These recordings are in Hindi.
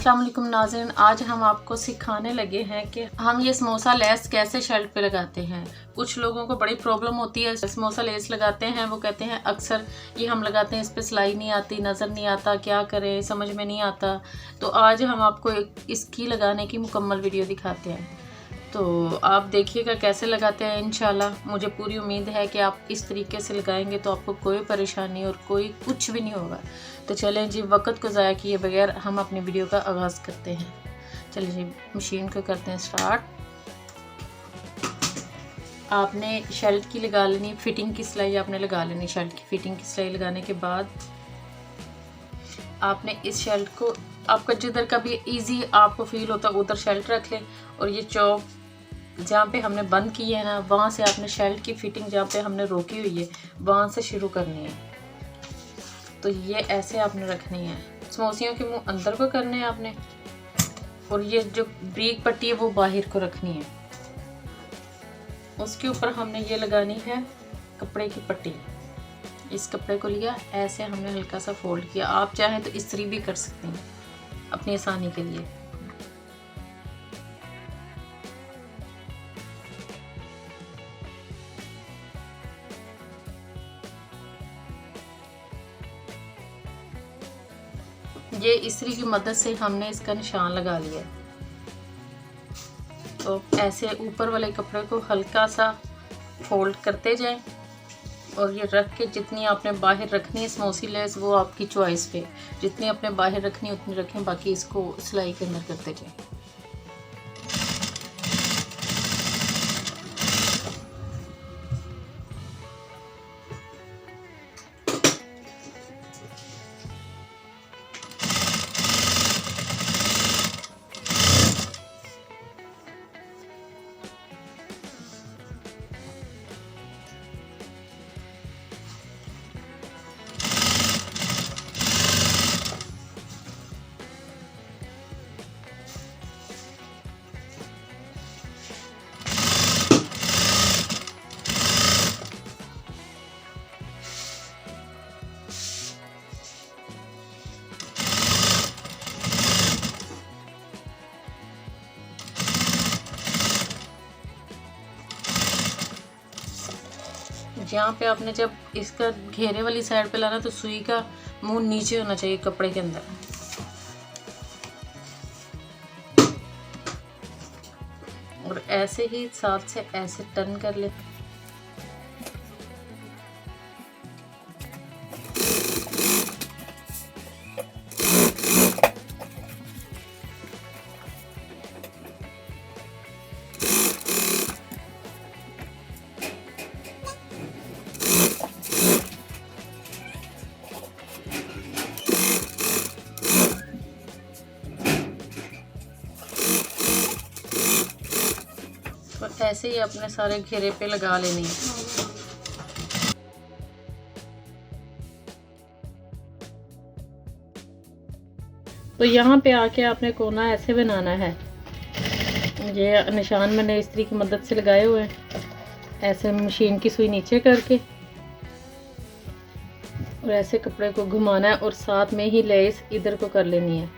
अस्सलाम वालेकुम नाज़रीन, आज हम आपको सिखाने लगे हैं कि हम ये समोसा लेस कैसे शर्ट पे लगाते हैं। कुछ लोगों को बड़ी प्रॉब्लम होती है, समोसा लेस लगाते हैं, वो कहते हैं अक्सर ये हम लगाते हैं, इस पे सिलाई नहीं आती, नज़र नहीं आता, क्या करें समझ में नहीं आता। तो आज हम आपको इसकी लगाने की मुकम्मल वीडियो दिखाते हैं, तो आप देखिएगा कैसे लगाते हैं। इंशाल्लाह मुझे पूरी उम्मीद है कि आप इस तरीके से लगाएंगे तो आपको कोई परेशानी और कोई कुछ भी नहीं होगा। तो चलें जी, वक्त को ज़ाया किए बगैर हम अपनी वीडियो का आगाज़ करते हैं। चलिए जी, मशीन को करते हैं स्टार्ट। आपने शर्ट की लगा लेनी, फिटिंग की सिलाई आपने लगा लेनी। शर्ट की फिटिंग की सिलाई लगाने के बाद आपने इस शर्ट को, आपका जिधर का भी इजी आपको फील होता है उधर शर्ट रख लें, और ये चौक जहाँ पे हमने बंद की है ना, वहाँ से आपने शर्ट की फिटिंग जहाँ पे हमने रोकी हुई है वहाँ से शुरू करनी है। तो ये ऐसे आपने रखनी है, समोसियों के मुंह अंदर को करने हैं आपने, और ये जो ब्रीक पट्टी है वो बाहर को रखनी है। उसके ऊपर हमने ये लगानी है कपड़े की पट्टी। इस कपड़े को लिया, ऐसे हमने हल्का सा फोल्ड किया। आप चाहें तो इस्त्री भी कर सकते हैं अपनी आसानी के लिए। ये इस्त्री की मदद से हमने इसका निशान लगा लिया। तो ऐसे ऊपर वाले कपड़े को हल्का सा फोल्ड करते जाएं, और ये रख के जितनी आपने बाहर रखनी है समोसी लेस वो आपकी चॉइस पे, जितनी आपने बाहर रखनी है उतनी रखें, बाकी इसको सिलाई के अंदर करते जाएं। यहाँ पे आपने जब इसका घेरे वाली साइड पे लाना तो सुई का मुंह नीचे होना चाहिए कपड़े के अंदर, और ऐसे ही साथ से ऐसे टर्न कर ले। और ऐसे ही अपने सारे घेरे पे लगा लेनी है। तो यहाँ पे आके आपने कोना ऐसे बनाना है। ये निशान मैंने इस्त्री की मदद से लगाए हुए हैं, ऐसे मशीन की सुई नीचे करके, और ऐसे कपड़े को घुमाना है, और साथ में ही लेस इधर को कर लेनी है,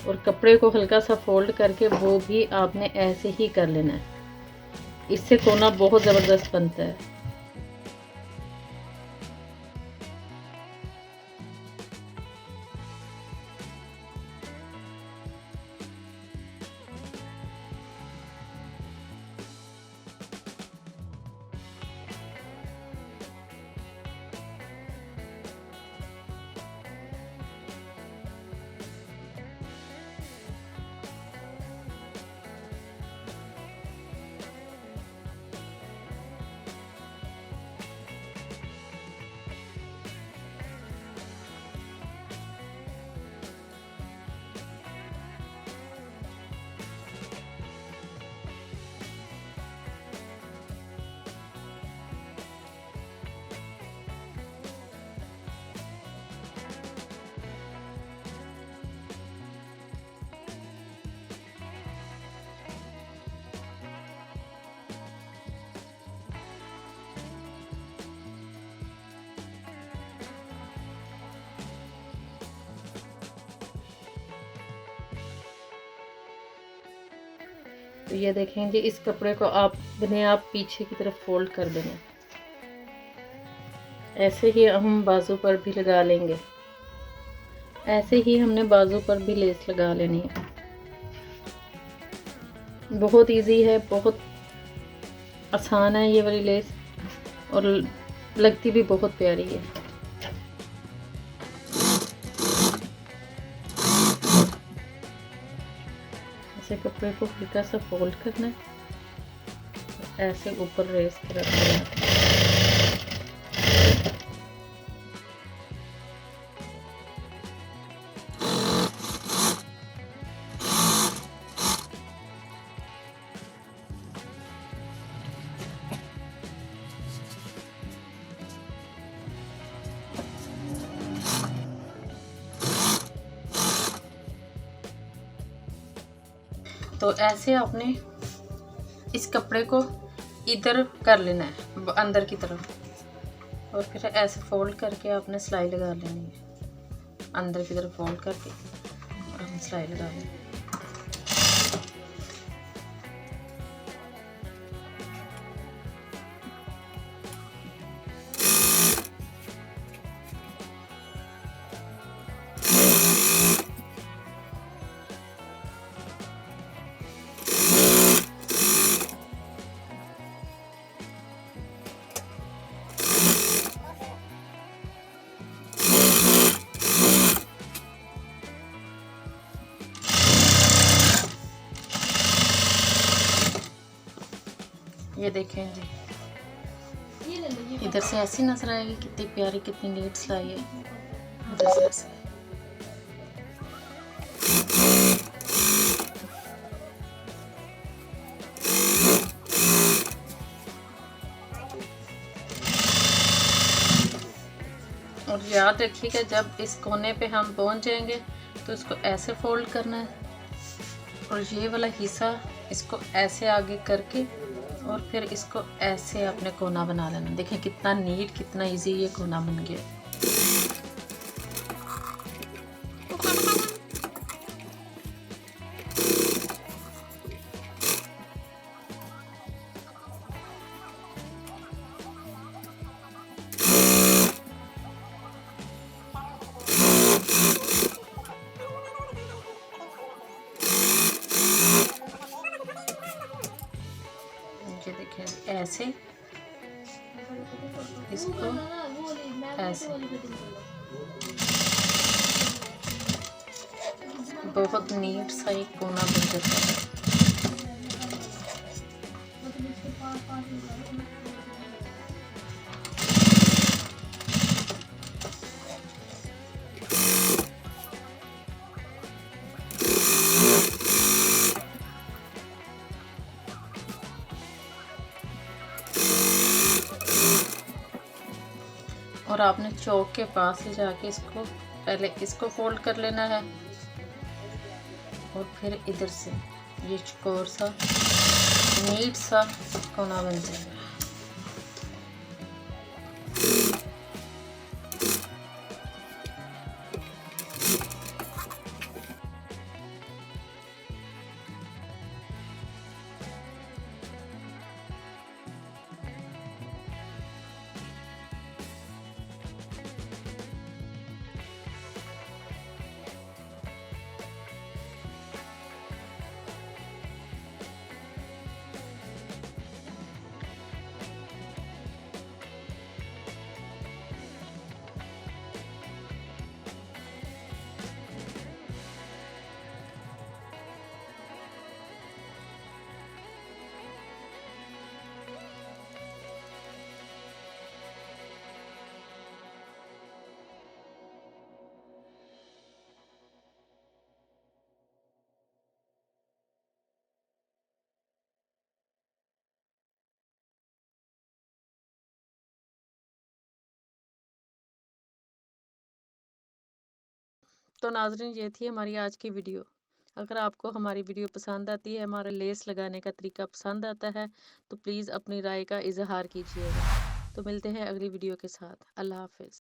और कपड़े को हल्का सा फोल्ड करके वो भी आपने ऐसे ही कर लेना है। इससे कोना बहुत ज़बरदस्त बनता है। तो ये देखें जी, इस कपड़े को आपने आप पीछे की तरफ फोल्ड कर देना। ऐसे ही हम बाजू पर भी लगा लेंगे। ऐसे ही हमने बाजू पर भी लेस लगा लेनी है। बहुत इजी है, बहुत आसान है ये वाली लेस, और लगती भी बहुत प्यारी है। ऐसे कपड़े को हल्का सा फोल्ड करना है, ऐसे ऊपर रेस के रख देना। तो ऐसे आपने इस कपड़े को इधर कर लेना है अंदर की तरफ, और फिर ऐसे फोल्ड करके आपने सिलाई लगा लेनी है। अंदर की तरफ फोल्ड करके और हम सिलाई लगा लेंगे। ये देखें जी, इधर से ऐसी नजर आएगी, कितनी प्यारी कितनी नीट सिलाई है। इधर से ऐसे और याद रखिएगा, जब इस कोने पे हम पहुंच जाएंगे तो इसको ऐसे फोल्ड करना है, और ये वाला हिस्सा इसको ऐसे आगे करके और फिर इसको ऐसे अपने कोना बना लेना। देखें कितना नीट, कितना इजी ये कोना बन गया। ये देखें ऐसे, इसको ऐसे, बहुत नीट सा एक कोना बन जाता है। और आपने चौक के पास से जाके इसको पहले इसको फोल्ड कर लेना है, और फिर इधर से ये चौकोर सा नीट सा कोना बन जाएगा। तो नाज़रीन, ये थी हमारी आज की वीडियो। अगर आपको हमारी वीडियो पसंद आती है, हमारा लेस लगाने का तरीका पसंद आता है, तो प्लीज़ अपनी राय का इजहार कीजिएगा। तो मिलते हैं अगली वीडियो के साथ। अल्लाह हाफ़िज़।